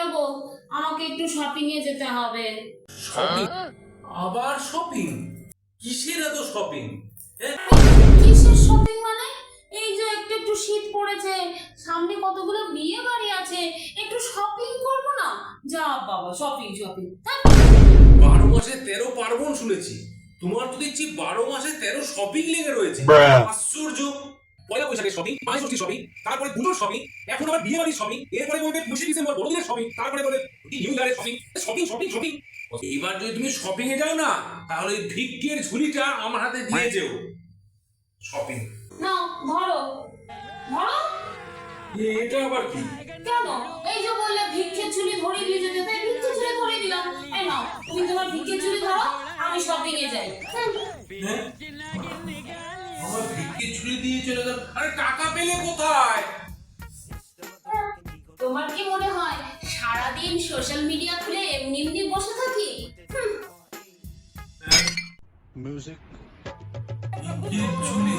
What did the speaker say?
বেরোবো, আমাকে একটু শপিং এ যেতে হবে। শপিং? আবার শপিং? কিসের এত শপিং? কিসের শপিং মানে? এই যে একটু একটু শীত পড়েছে, সামনে কতগুলো বিয়ে বাড়ি আছে, একটু শপিং করবো না? যা বাবা, শপিং শপিং। 12 মাসে 13 পার্বণ শুনেছি, তোমার তো দেখছি 12 মাসে 13 শপিং লেগে রয়েছে। আশ্চর্য! পয়লা বৈশাখের শপিং, মাঘ ষষ্ঠীর শপিং, তারপরে পুজোর শপিং, এখন আবার বিয়ে বাড়ির শপিং, এরপরে বলবে 25 ডিসেম্বর বড়দিনের শপিং, তারপরে বলবে নিউ ইয়ারের শপিং, শপিং শপিং শপিং। এবার যদি তুমি শপিং এ যাও না, তাহলে ওই ভিক্ষের ঝুলিটা আমার হাতে দিয়ে যেও। শপিং নাও ধরো, ধরো। এটা আবার কি? কেন? এই যে বললে ভিক্ষের ঝুলি ধরিয়ে দিয়ে যেতে, তাই ভিক্ষের ঝুলি ধরিয়ে দিলাম। এই নাও, তুমি তোমার ভিক্ষের ঝুলি ধরো, আমি শপিং এ যাই। হ্যাঁ? আমার ভিক্ষের ঝুলি দিয়ে চলে গেল। আরে টাকা পেলে কোথায়? তোমার কি মনে হয় সারাদিন সোশ্যাল মিডিয়া খুলে এমনি এমনি বসে থাকি? Music. ভিক্ষের ঝুলি